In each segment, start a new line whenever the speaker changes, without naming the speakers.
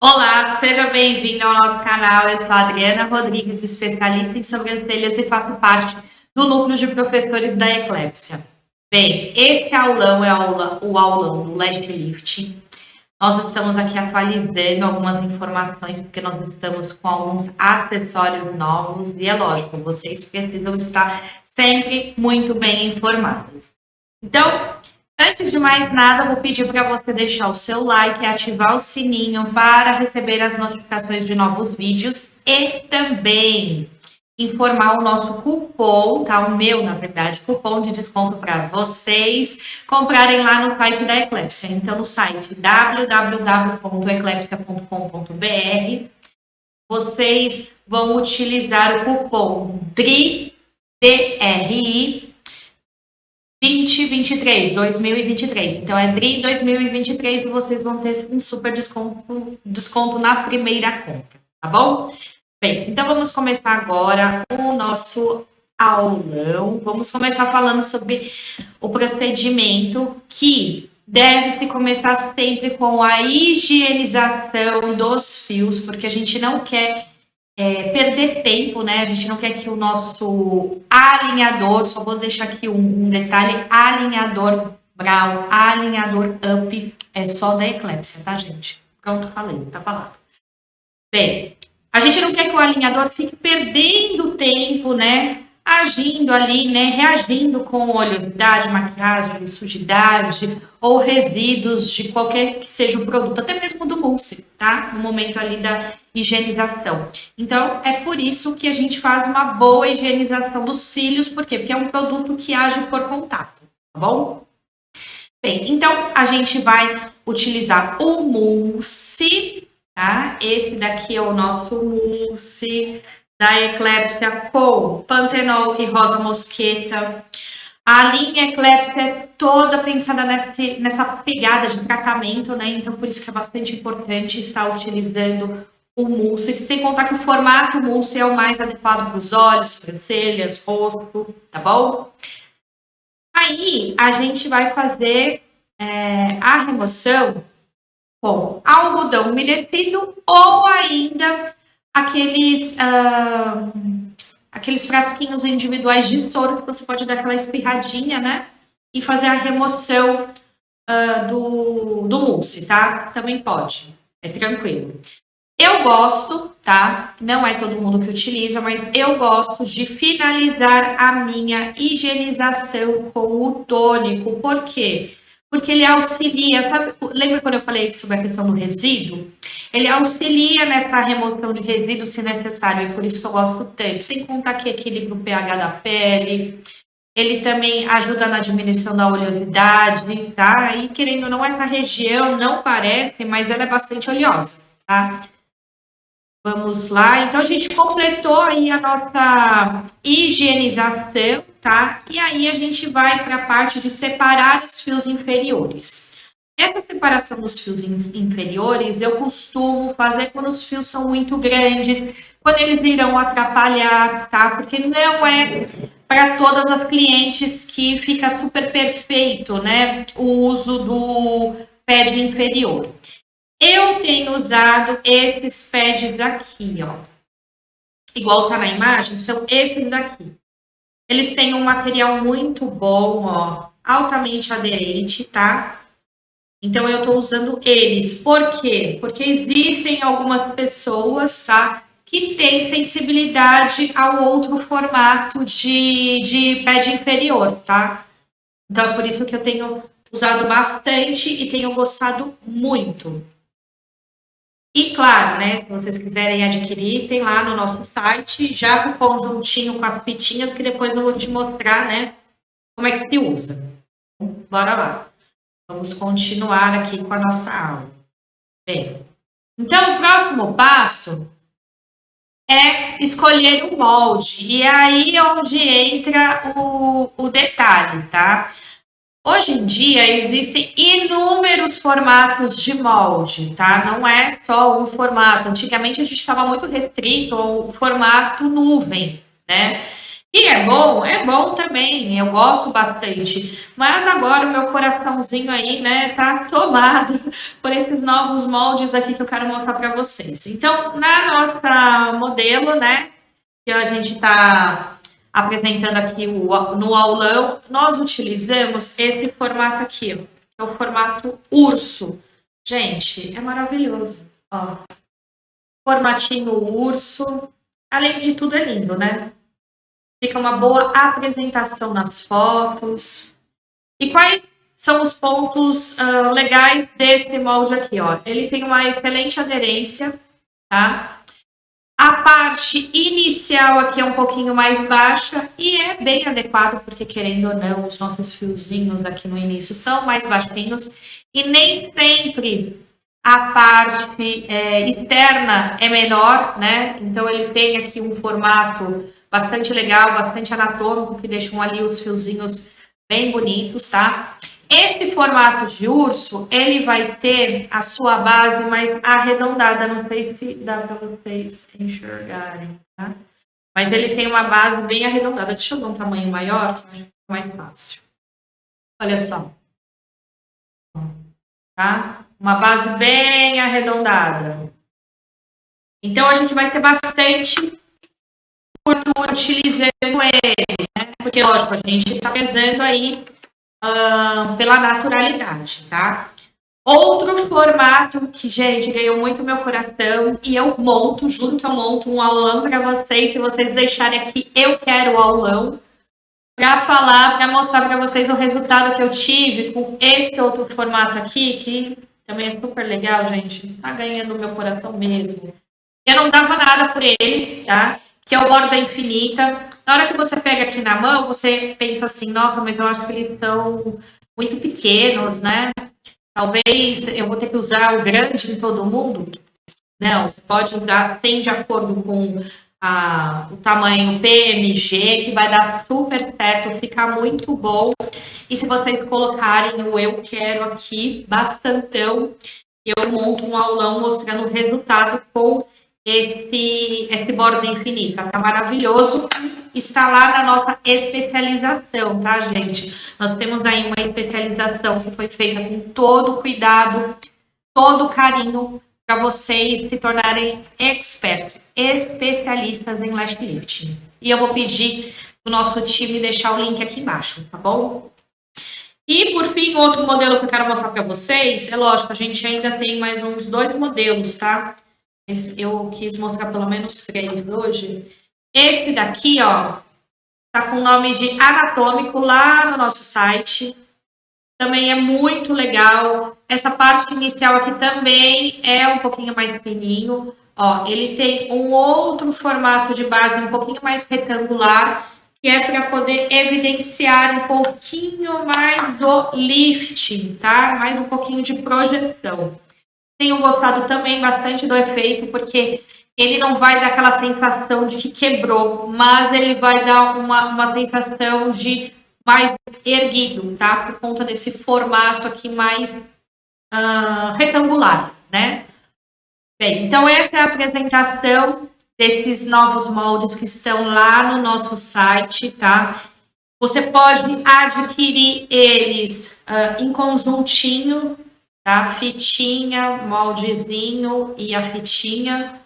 Olá, seja bem-vindo ao nosso canal. Eu sou a Adriana Rodrigues, especialista em sobrancelhas e faço parte do núcleo de professores da Eclépsia. Bem, esse aulão é o aulão do Lash Lift. Nós estamos aqui atualizando algumas informações porque nós estamos com alguns acessórios novos e é lógico, vocês precisam estar sempre muito bem informados. Então, antes de mais nada, vou pedir para você deixar o seu like e ativar o sininho para receber as notificações de novos vídeos e também informar o nosso cupom, tá? O meu, na verdade, cupom de desconto para vocês comprarem lá no site da Eclépsia. Então, no site www.eclepsia.com.br, vocês vão utilizar o cupom DRI 2023. Então, é DRI 2023 e vocês vão ter um super desconto na primeira compra, tá bom? Bem, então vamos começar agora o nosso aulão. Vamos começar falando sobre o procedimento que deve-se começar sempre com a higienização dos fios, porque a gente não quer perder tempo, né? A gente não quer que o nosso alinhador, só vou deixar aqui um detalhe, alinhador brown, alinhador up, é só da Eclépsia, tá, gente? Pronto, falei, tá falado. Bem, a gente não quer que o alinhador fique perdendo tempo, né? Agindo ali, né? Reagindo com oleosidade, maquiagem, sujidade ou resíduos de qualquer que seja o produto, até mesmo do mousse, tá? No momento ali da higienização. Então, é por isso que a gente faz uma boa higienização dos cílios, por quê? Porque é um produto que age por contato, tá bom? Bem, então a gente vai utilizar o mousse, tá? Esse daqui é o nosso mousse da Eclépsia com pantenol e rosa mosqueta. A linha Eclépsia é toda pensada nessa pegada de tratamento, né? Então, por isso que é bastante importante estar utilizando o mousse, sem contar que o formato mousse é o mais adequado para os olhos, sobrancelhas, rosto, tá bom? Aí, a gente vai fazer a remoção com algodão umedecido ou ainda aqueles frasquinhos individuais de soro que você pode dar aquela espirradinha, né? E fazer a remoção do mousse, tá? Também pode, é tranquilo. Eu gosto, tá? Não é todo mundo que utiliza, mas eu gosto de finalizar a minha higienização com o tônico. Por quê? Porque ele auxilia, sabe? Lembra quando eu falei sobre a questão do resíduo? Ele auxilia nessa remoção de resíduos se necessário, e por isso que eu gosto tanto. Sem contar que equilibra o pH da pele, ele também ajuda na diminuição da oleosidade, tá? E querendo ou não, essa região não parece, mas ela é bastante oleosa, tá? Vamos lá, então a gente completou aí a nossa higienização, tá? E aí a gente vai para a parte de separar os fios inferiores. Essa separação dos fios inferiores eu costumo fazer quando os fios são muito grandes, quando eles irão atrapalhar, tá? Porque não é para todas as clientes que fica super perfeito, né? O uso do pad inferior. Eu tenho usado esses pads daqui, ó. Igual tá na imagem, são esses daqui. Eles têm um material muito bom, ó. Altamente aderente, tá? Então, eu tô usando eles. Por quê? Porque existem algumas pessoas, tá? Que têm sensibilidade ao outro formato de pad inferior, tá? Então, é por isso que eu tenho usado bastante e tenho gostado muito. E claro, né, se vocês quiserem adquirir, tem lá no nosso site, já com o conjuntinho com as fitinhas, que depois eu vou te mostrar, né, como é que se usa. Bora lá. Vamos continuar aqui com a nossa aula. Bem, então o próximo passo é escolher o molde. E é aí onde entra o detalhe, tá? Hoje em dia existem inúmeros formatos de molde, tá? Não é só um formato. Antigamente a gente estava muito restrito ao formato nuvem, né? E é bom também, eu gosto bastante. Mas agora o meu coraçãozinho aí, né, tá tomado por esses novos moldes aqui que eu quero mostrar para vocês. Então, na nossa modelo, né, que a gente tá apresentando aqui no aulão, nós utilizamos esse formato aqui, ó, que é o formato urso. Gente, é maravilhoso. Ó, formatinho urso. Além de tudo, é lindo, né? Fica uma boa apresentação nas fotos. E quais são os pontos legais desse molde aqui, ó? Ele tem uma excelente aderência, tá? A parte inicial aqui é um pouquinho mais baixa e é bem adequado, porque querendo ou não, os nossos fiozinhos aqui no início são mais baixinhos e nem sempre a parte externa é menor, né? Então ele tem aqui um formato bastante legal, bastante anatômico, que deixam ali os fiozinhos bem bonitos, tá? Esse formato de urso, ele vai ter a sua base mais arredondada, não sei se dá para vocês enxergarem, tá? Mas ele tem uma base bem arredondada. Deixa eu dar um tamanho maior, que acho que é mais fácil. Olha só. Tá? Uma base bem arredondada. Então, a gente vai ter bastante gordura utilizando ele, né? Porque, lógico, a gente está pesando aí pela naturalidade, tá? Outro formato que, gente, ganhou muito meu coração e eu monto, juro que eu monto um aulão para vocês, se vocês deixarem aqui, eu quero o aulão, para falar, para mostrar para vocês o resultado que eu tive com esse outro formato aqui, que também é super legal, gente, tá ganhando meu coração mesmo. Eu não dava nada por ele, tá? Que é o borda infinita. Na hora que você pega aqui na mão, você pensa assim, nossa, mas eu acho que eles são muito pequenos, né? Talvez eu vou ter que usar o grande em todo mundo. Não, você pode usar sem de acordo com o tamanho PMG, que vai dar super certo, fica muito bom. E se vocês colocarem o eu quero aqui, bastantão, eu monto um aulão mostrando o resultado com esse borda infinita. Tá maravilhoso. Está lá na nossa especialização, tá, gente? Nós temos aí uma especialização que foi feita com todo cuidado, todo carinho, para vocês se tornarem experts, especialistas em lash lifting. E eu vou pedir pro nosso time deixar o link aqui embaixo, tá bom? E, por fim, outro modelo que eu quero mostrar para vocês, é lógico, a gente ainda tem mais uns 2 modelos, tá? Eu quis mostrar pelo menos 3 hoje. Esse daqui, ó, tá com o nome de Anatômico lá no nosso site. Também é muito legal. Essa parte inicial aqui também é um pouquinho mais fininho. Ó, ele tem um outro formato de base um pouquinho mais retangular, que é para poder evidenciar um pouquinho mais do lifting, tá? Mais um pouquinho de projeção. Tenho gostado também bastante do efeito, porque ele não vai dar aquela sensação de que quebrou, mas ele vai dar uma sensação de mais erguido, tá? Por conta desse formato aqui mais retangular, né? Bem, então essa é a apresentação desses novos moldes que estão lá no nosso site, tá? Você pode adquirir eles em conjuntinho, tá? Fitinha, moldezinho e a fitinha.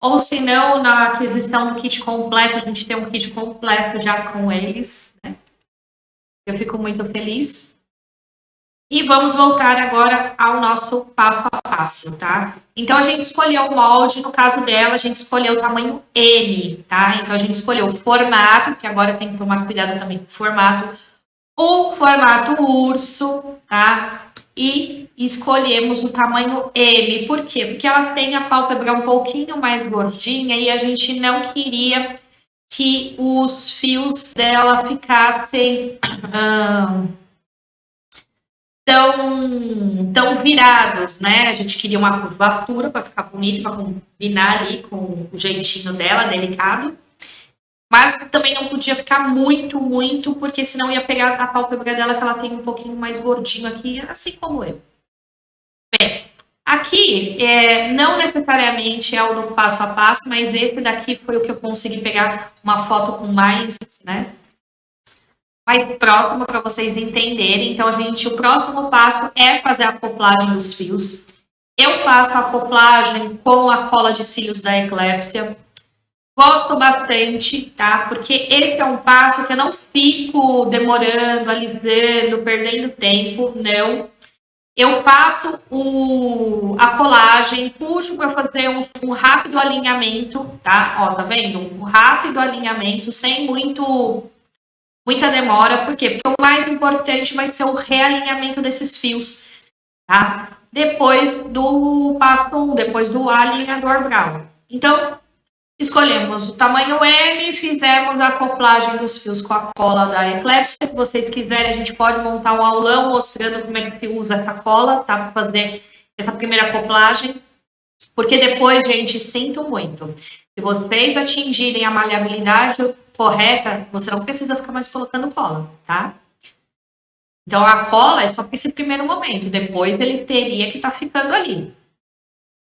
Ou se não, na aquisição do kit completo, a gente tem um kit completo já com eles, né? Eu fico muito feliz. E vamos voltar agora ao nosso passo a passo, tá? Então, a gente escolheu o molde, no caso dela, a gente escolheu o tamanho M, tá? Então, a gente escolheu o formato, que agora tem que tomar cuidado também com o formato urso, tá? E escolhemos o tamanho M. Por quê? Porque ela tem a pálpebra um pouquinho mais gordinha e a gente não queria que os fios dela ficassem tão virados, né? A gente queria uma curvatura para ficar bonito, para combinar ali com o jeitinho dela, delicado. Mas também não podia ficar muito, porque senão ia pegar a pálpebra dela, que ela tem um pouquinho mais gordinho aqui, assim como eu. Bem, Aqui, não necessariamente é o do passo a passo, mas esse daqui foi o que eu consegui pegar uma foto com mais, né, mais próximo para vocês entenderem. Então, o próximo passo é fazer a acoplagem dos fios. Eu faço a acoplagem com a cola de cílios da Eclépsia. Gosto bastante, tá? Porque esse é um passo que eu não fico demorando, alisando, perdendo tempo, não. Eu faço a colagem, puxo para fazer um rápido alinhamento, tá? Ó, tá vendo? Um rápido alinhamento, sem muita demora. Por quê? Porque o mais importante vai ser o realinhamento desses fios, tá? Depois do passo 1, depois do alinhador Brown. Então, escolhemos o tamanho M, fizemos a acoplagem dos fios com a cola da Eclépsia. Se vocês quiserem, a gente pode montar um aulão mostrando como é que se usa essa cola, tá? Para fazer essa primeira acoplagem. Porque depois, gente, sinto muito. Se vocês atingirem a maleabilidade correta, você não precisa ficar mais colocando cola, tá? Então, a cola é só para esse primeiro momento. Depois, ele teria que estar ficando ali.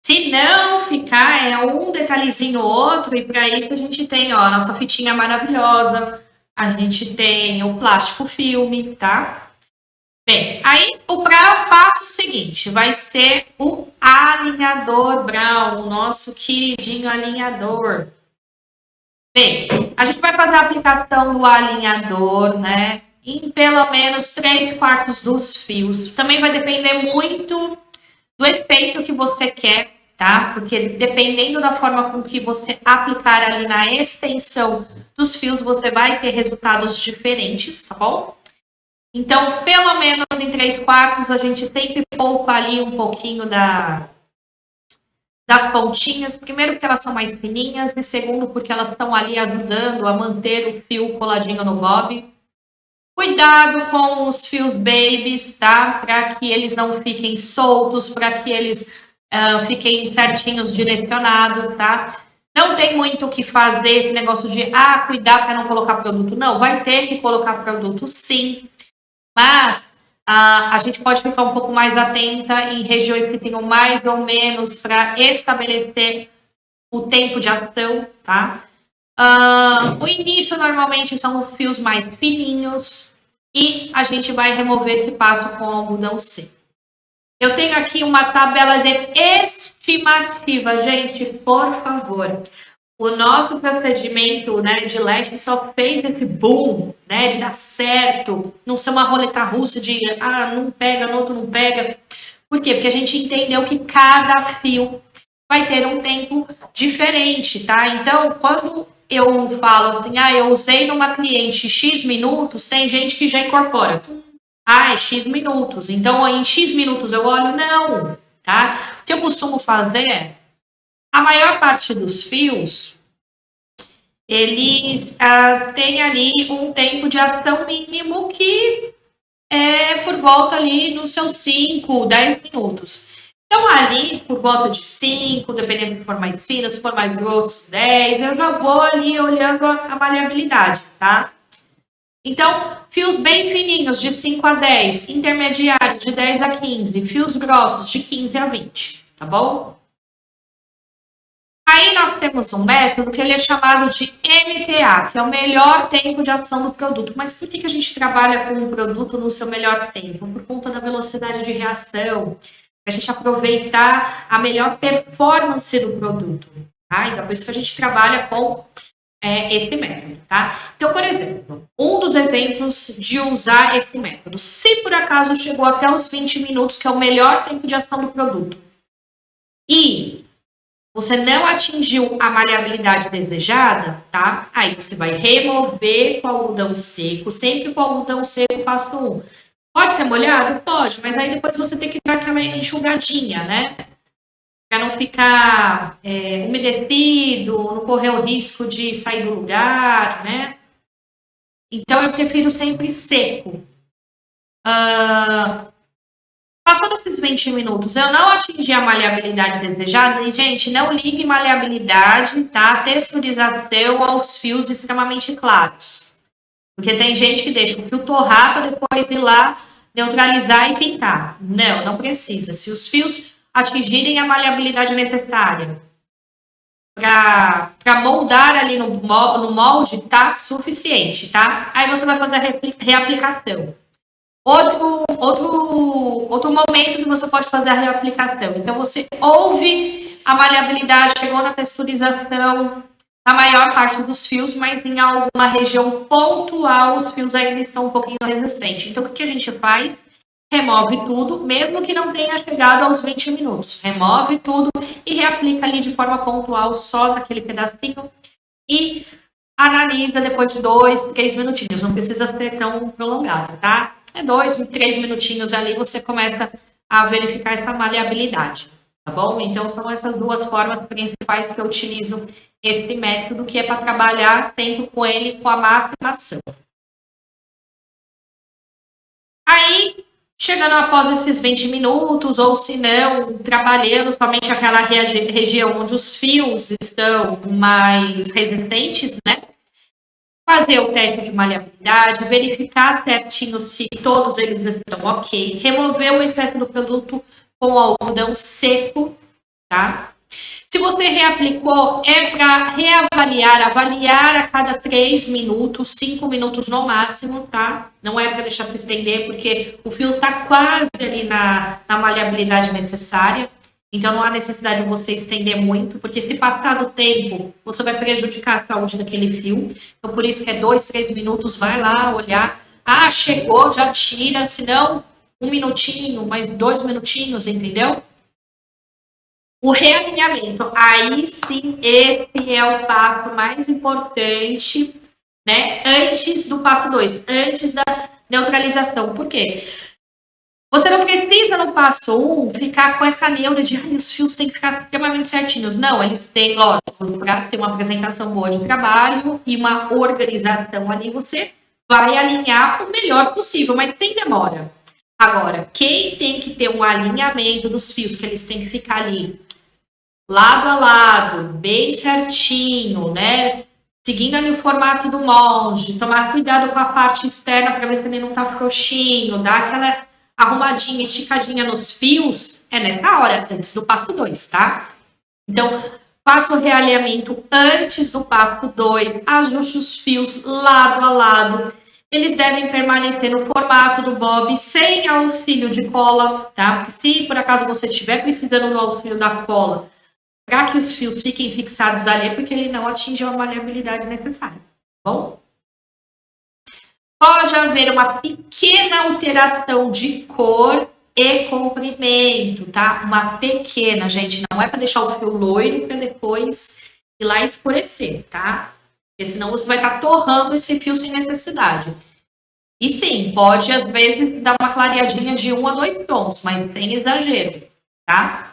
Se não ficar, é um detalhezinho ou outro, e para isso a gente tem, ó, a nossa fitinha maravilhosa, a gente tem o plástico filme, tá? Bem, aí o passo seguinte vai ser o alinhador Brown, o nosso queridinho alinhador. Bem, a gente vai fazer a aplicação do alinhador, né, em pelo menos 3/4 dos fios. Também vai depender muito do efeito que você quer, tá? Porque dependendo da forma com que você aplicar ali na extensão dos fios, você vai ter resultados diferentes, tá bom? Então, pelo menos em 3/4, a gente sempre poupa ali um pouquinho das pontinhas. Primeiro, porque elas são mais fininhas, e segundo, porque elas estão ali ajudando a manter o fio coladinho no bob. Cuidado com os fios babies, tá? Para que eles não fiquem soltos, para que eles fiquem certinhos, direcionados, tá? Não tem muito o que fazer esse negócio de cuidar para não colocar produto. Não, vai ter que colocar produto sim, mas a gente pode ficar um pouco mais atenta em regiões que tenham mais ou menos para estabelecer o tempo de ação, tá? O início normalmente são fios mais fininhos e a gente vai remover esse passo com algodão seco. Eu tenho aqui uma tabela de estimativa, gente, por favor. O nosso procedimento, né, de LED só fez esse boom, né, de dar certo, não ser uma roleta russa de não pega, no outro não pega. Por quê? Porque a gente entendeu que cada fio vai ter um tempo diferente, tá? Então, quando eu falo assim, eu usei numa cliente X minutos, tem gente que já incorpora. É X minutos. Então, em X minutos eu olho? Não, tá? O que eu costumo fazer é, a maior parte dos fios, eles têm ali um tempo de ação mínimo que é por volta ali nos seus 5, 10 minutos. Então, ali, por volta de 5, dependendo se for mais fino, se for mais grosso, 10, eu já vou ali olhando a maleabilidade, tá? Então, fios bem fininhos, de 5 a 10, intermediários, de 10 a 15, fios grossos, de 15 a 20, tá bom? Aí nós temos um método que ele é chamado de MTA, que é o melhor tempo de ação do produto. Mas por que a gente trabalha com um produto no seu melhor tempo? Por conta da velocidade de reação, a gente aproveitar a melhor performance do produto, tá? Então, por isso que a gente trabalha com esse método, tá? Então, por exemplo, um dos exemplos de usar esse método, se por acaso chegou até os 20 minutos, que é o melhor tempo de ação do produto, e você não atingiu a maleabilidade desejada, tá? Aí você vai remover com algodão seco, sempre com algodão seco, passo 1. Pode ser molhado? Pode, mas aí depois você tem que dar aquela enxugadinha, né? Para não ficar umedecido, não correr o risco de sair do lugar, né? Então, eu prefiro sempre seco. Passou desses 20 minutos, eu não atingi a maleabilidade desejada. E, gente, não ligue maleabilidade, tá? Texturização aos fios extremamente claros. Porque tem gente que deixa o fio torrar para depois ir lá neutralizar e pintar. Não precisa. Se os fios atingirem a maleabilidade necessária para moldar ali no molde, tá suficiente, tá? Aí você vai fazer a reaplicação. Outro momento que você pode fazer a reaplicação. Então, você ouve a maleabilidade, chegou na texturização, na maior parte dos fios, mas em alguma região pontual os fios ainda estão um pouquinho resistentes. Então, o que a gente faz? Remove tudo, mesmo que não tenha chegado aos 20 minutos. Remove tudo e reaplica ali de forma pontual, só naquele pedacinho. E analisa depois de 2, 3 minutinhos. Não precisa ser tão prolongado, tá? 2, 3 minutinhos ali, você começa a verificar essa maleabilidade, tá bom? Então, são essas duas formas principais que eu utilizo esse método, que é para trabalhar sempre com ele com a máxima ação. Aí, chegando após esses 20 minutos, ou se não, trabalhando somente aquela região onde os fios estão mais resistentes, né? Fazer o teste de maleabilidade, verificar certinho se todos eles estão ok, remover o excesso do produto com algodão seco, tá? Se você reaplicou, é para avaliar a cada 3 minutos, 5 minutos no máximo, tá? Não é para deixar se estender, porque o fio tá quase ali na maleabilidade necessária. Então, não há necessidade de você estender muito, porque se passar do tempo, você vai prejudicar a saúde daquele fio. Então, por isso que é 2, 3 minutos, vai lá olhar. Ah, chegou, já tira. Se não, 1 minutinho, mais 2 minutinhos, entendeu? O realinhamento, aí sim, esse é o passo mais importante, né? Antes do passo 2, antes da neutralização. Por quê? Você não precisa, no passo 1, ficar com essa neura de os fios têm que ficar extremamente certinhos. Não, eles têm, lógico, para ter uma apresentação boa de trabalho e uma organização ali, você vai alinhar o melhor possível, mas sem demora. Agora, quem tem que ter um alinhamento dos fios, que eles têm que ficar ali lado a lado, bem certinho, né? Seguindo ali o formato do molde, tomar cuidado com a parte externa para ver se ele não tá frouxinho, dar aquela arrumadinha, esticadinha nos fios, é nessa hora, antes do passo 2, tá? Então, faça o realinhamento antes do passo 2, ajuste os fios lado a lado. Eles devem permanecer no formato do bob, sem auxílio de cola, tá? Porque se por acaso você estiver precisando do auxílio da cola, para que os fios fiquem fixados ali, é porque ele não atinge a maleabilidade necessária, tá bom? Pode haver uma pequena alteração de cor e comprimento, tá? Uma pequena, gente, não é para deixar o fio loiro para depois ir lá escurecer, tá? Porque senão você vai estar torrando esse fio sem necessidade. E sim, pode às vezes dar uma clareadinha de 1 a 2 tons, mas sem exagero, tá?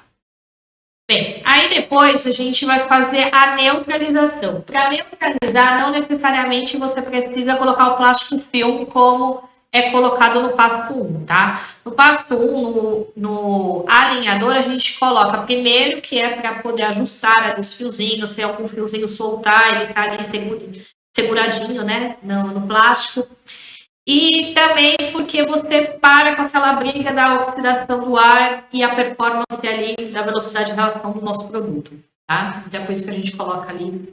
Bem, aí depois a gente vai fazer a neutralização. Para neutralizar, não necessariamente você precisa colocar o plástico filme como é colocado no passo 1, tá? No passo 1, no alinhador, a gente coloca primeiro, que é para poder ajustar os fiozinhos, se algum fiozinho soltar, ele tá ali seguradinho, né, no plástico. E também porque você para com aquela briga da oxidação do ar e a performance ali da velocidade de relação do nosso produto, tá? Então é por isso que a gente coloca ali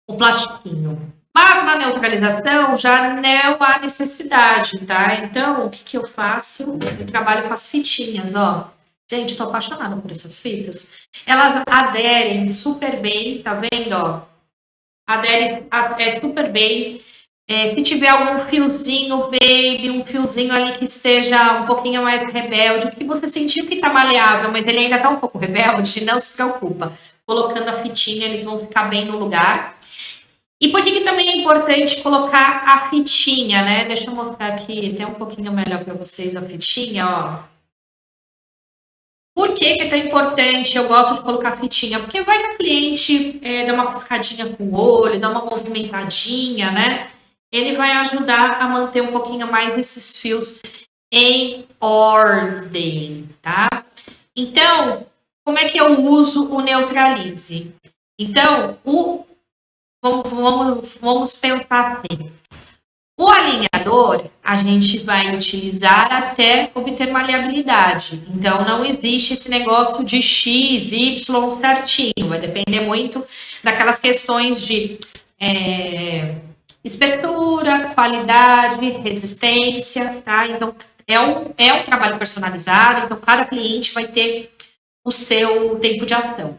o plastiquinho. Mas na neutralização já não há necessidade, tá? Então, o que eu faço? Eu trabalho com as fitinhas, ó. Gente, tô apaixonada por essas fitas. Elas aderem super bem, tá vendo, ó? Aderem super bem. Se tiver algum fiozinho baby, um fiozinho ali que esteja um pouquinho mais rebelde, que você sentiu que tá maleável, mas ele ainda tá um pouco rebelde, não se preocupa. Colocando a fitinha, eles vão ficar bem no lugar. E por que também é importante colocar a fitinha, né? Deixa eu mostrar aqui até um pouquinho melhor para vocês a fitinha, ó. Por que é tão importante? Eu gosto de colocar fitinha, porque vai que a cliente dá uma piscadinha com o olho, dá uma movimentadinha, né? Ele vai ajudar a manter um pouquinho mais esses fios em ordem, tá? Então, como é que eu uso o Neutralize? Então, vamos pensar assim. O alinhador, a gente vai utilizar até obter maleabilidade. Então, não existe esse negócio de X, Y certinho. Vai depender muito daquelas questões de espessura, qualidade, resistência, tá? Então, é um trabalho personalizado, então cada cliente vai ter o seu tempo de ação.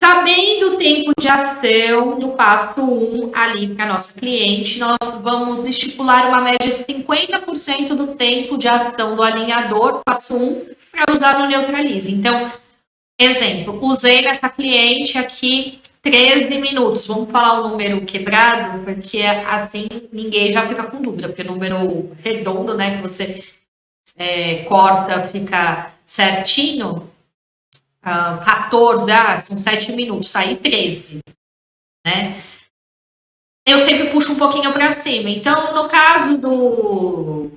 Sabendo o tempo de ação do passo 1 ali para a nossa cliente, nós vamos estipular uma média de 50% do tempo de ação do alinhador, passo 1, para usar no Neutralize. Então, exemplo, usei nessa cliente aqui 13 minutos. Vamos falar o número quebrado, porque assim ninguém já fica com dúvida, porque o número redondo, né, que você corta, fica certinho, 14, são 7 minutos, aí 13, né? Eu sempre puxo um pouquinho para cima. Então, no caso do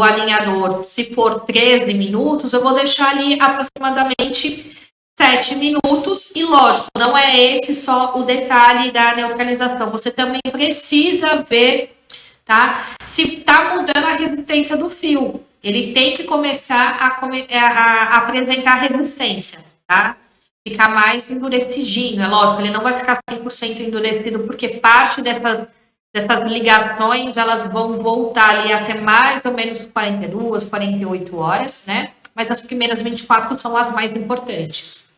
alinhador, se for 13 minutos, eu vou deixar ali aproximadamente 7 minutos. E, lógico, não é esse só o detalhe da neutralização. Você também precisa ver, tá, se está mudando a resistência do fio. Ele tem que começar a apresentar resistência, tá? Ficar mais endurecidinho. É lógico, ele não vai ficar 100% endurecido, porque parte dessas ligações, elas vão voltar ali até mais ou menos 42, 48 horas, né? Mas as primeiras 24 são as mais importantes.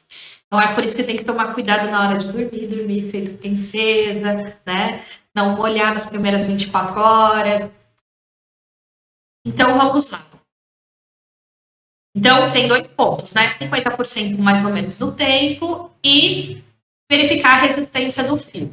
Então, é por isso que tem que tomar cuidado na hora de dormir feito princesa, né? Não molhar nas primeiras 24 horas. Então, vamos lá. Então, tem 2 pontos, né? 50% mais ou menos do tempo e verificar a resistência do fio.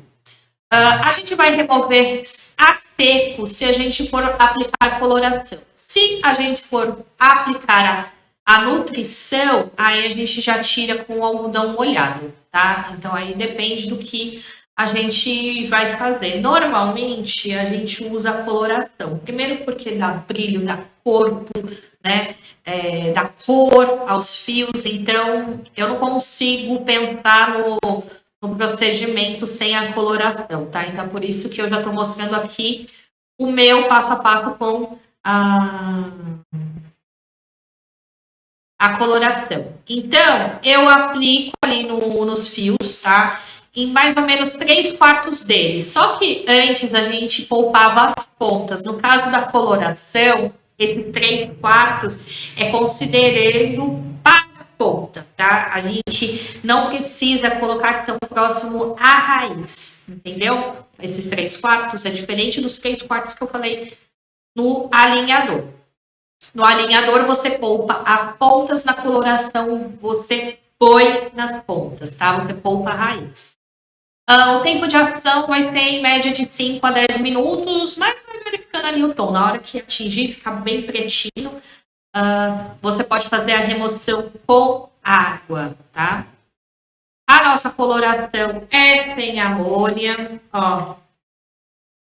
A gente vai remover a seco se a gente for aplicar coloração. Se a gente for aplicar a nutrição, aí a gente já tira com o algodão molhado, tá? Então, aí depende do que a gente vai fazer. Normalmente, a gente usa a coloração. Primeiro porque dá brilho, dá corpo, né? Dá cor aos fios. Então, eu não consigo pensar no procedimento sem a coloração, tá? Então, por isso que eu já estou mostrando aqui o meu passo a passo com a coloração. Então, eu aplico ali nos fios, tá? Em mais ou menos 3/4 deles. Só que antes a gente poupava as pontas. No caso da coloração, esses 3/4 é considerando para a ponta, tá? A gente não precisa colocar tão próximo à raiz, entendeu? Esses 3/4 é diferente dos 3/4 que eu falei no alinhador. No alinhador, você poupa as pontas, na coloração, você põe nas pontas, tá? Você poupa a raiz. O tempo de ação vai ser em média de 5 a 10 minutos, mas vai verificando ali o tom. Na hora que atingir, ficar bem pretinho, você pode fazer a remoção com água, tá? A nossa coloração é sem amônia, ó.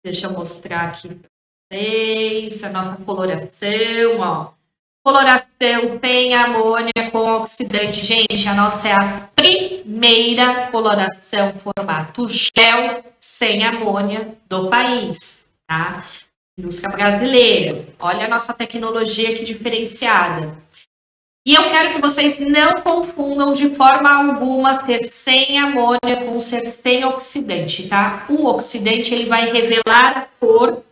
Deixa eu mostrar aqui para vocês a nossa coloração, ó. Coloração sem amônia com oxidante. Gente, a nossa é a primeira coloração formato gel sem amônia do país, tá? Indústria brasileira. Olha a nossa tecnologia que diferenciada. E eu quero que vocês não confundam de forma alguma ser sem amônia com ser sem oxidante, tá? O oxidante, ele vai revelar a cor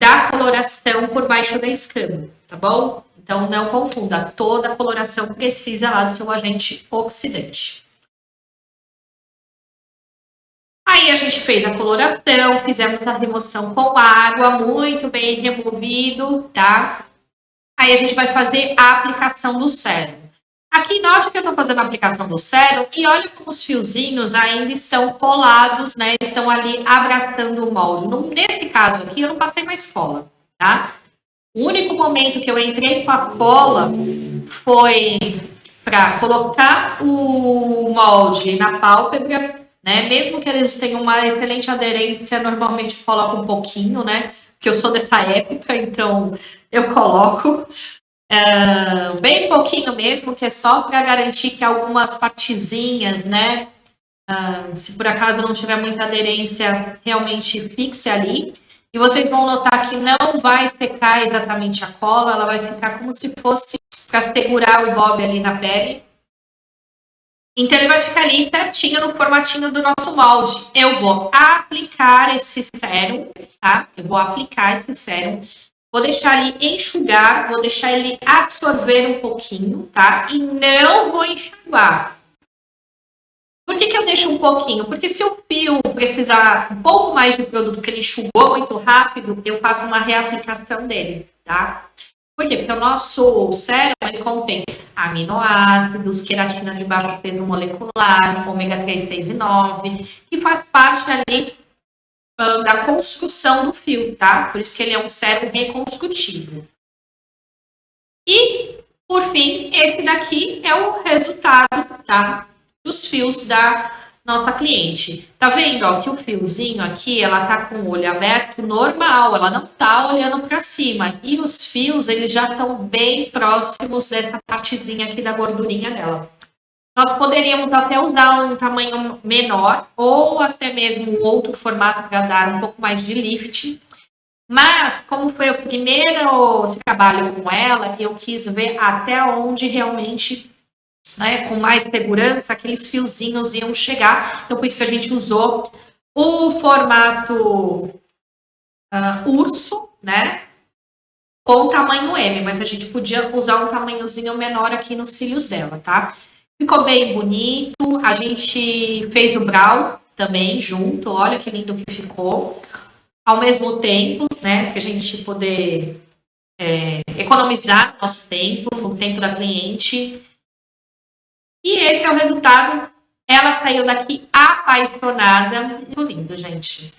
da coloração por baixo da escama, tá bom? Então, não confunda. Toda coloração precisa lá do seu agente oxidante. Aí, a gente fez a coloração, fizemos a remoção com água, muito bem removido, tá? Aí, a gente vai fazer a aplicação do sérum. Aqui, note que eu estou fazendo a aplicação do sérum e olha como os fiozinhos ainda estão colados, né? Estão ali abraçando o molde. Nesse caso aqui, eu não passei mais cola, tá? O único momento que eu entrei com a cola foi para colocar o molde na pálpebra, né? Mesmo que eles tenham uma excelente aderência, normalmente coloco um pouquinho, né? Porque eu sou dessa época, então eu coloco bem pouquinho mesmo, que é só para garantir que algumas partezinhas, né? Se por acaso não tiver muita aderência, realmente fixe ali. E vocês vão notar que não vai secar exatamente a cola, ela vai ficar como se fosse para segurar o bob ali na pele. Então, ele vai ficar ali certinho no formatinho do nosso molde. Eu vou aplicar esse sérum, tá? Eu vou aplicar esse sérum. Vou deixar ele enxugar, vou deixar ele absorver um pouquinho, tá? E não vou enxaguar. Por que eu deixo um pouquinho? Porque se o fio precisar um pouco mais de produto, que ele enxugou muito rápido, eu faço uma reaplicação dele, tá? Por quê? Porque o nosso sérum, ele contém aminoácidos, queratina de baixo peso molecular, ômega 3, 6 e 9, que faz parte ali da construção do fio, tá? Por isso que ele é um sérum reconstrutivo. E, por fim, esse daqui é o resultado, tá? Dos fios da nossa cliente. Tá vendo, ó, que o fiozinho aqui, ela tá com o olho aberto normal, ela não tá olhando para cima. E os fios, eles já estão bem próximos dessa partezinha aqui da gordurinha dela. Nós poderíamos até usar um tamanho menor ou até mesmo outro formato para dar um pouco mais de lift. Mas, como foi o primeiro trabalho com ela, eu quis ver até onde realmente, né, com mais segurança, aqueles fiozinhos iam chegar. Então, por isso que a gente usou o formato urso, né, com tamanho M. Mas a gente podia usar um tamanhozinho menor aqui nos cílios dela, tá? Ficou bem bonito. A gente fez o brow também junto. Olha que lindo que ficou. Ao mesmo tempo, né, para a gente poder economizar nosso tempo, o tempo da cliente. E esse é o resultado. Ela saiu daqui apaixonada. Muito lindo, gente.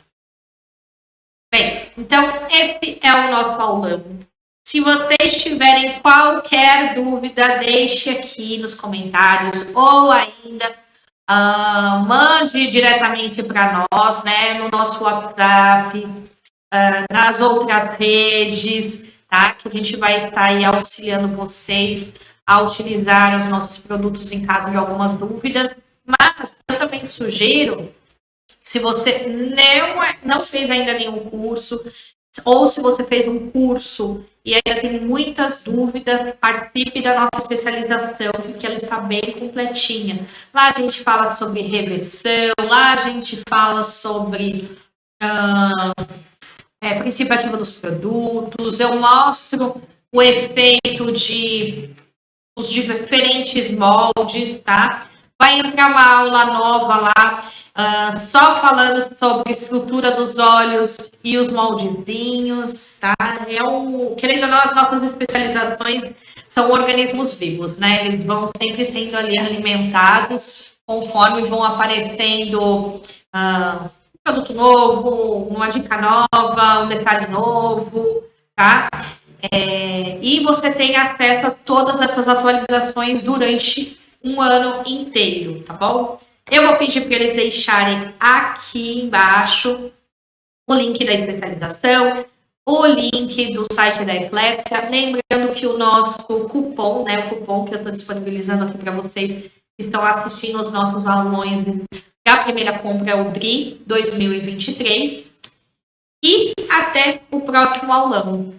Bem, então esse é o nosso aulão. Se vocês tiverem qualquer dúvida, deixe aqui nos comentários ou ainda mande diretamente para nós, né, no nosso WhatsApp, nas outras redes, tá? Que a gente vai estar aí auxiliando vocês a utilizar os nossos produtos em caso de algumas dúvidas. Mas eu também sugiro, se você não fez ainda nenhum curso, ou se você fez um curso e ainda tem muitas dúvidas, participe da nossa especialização, porque ela está bem completinha. Lá a gente fala sobre reversão, lá a gente fala sobre princípio ativo dos produtos, eu mostro o efeito os diferentes moldes, tá? Vai entrar uma aula nova lá, só falando sobre estrutura dos olhos e os moldezinhos, tá? Querendo ou não, as nossas especializações são organismos vivos, né? Eles vão sempre sendo ali alimentados conforme vão aparecendo um produto novo, uma dica nova, um detalhe novo, tá? E você tem acesso a todas essas atualizações durante um ano inteiro, tá bom? Eu vou pedir para eles deixarem aqui embaixo o link da especialização, o link do site da Eclépsia. Lembrando que o nosso cupom, né, o cupom que eu estou disponibilizando aqui para vocês que estão assistindo os nossos aulões da primeira compra é o DRI 2023. E até o próximo aulão.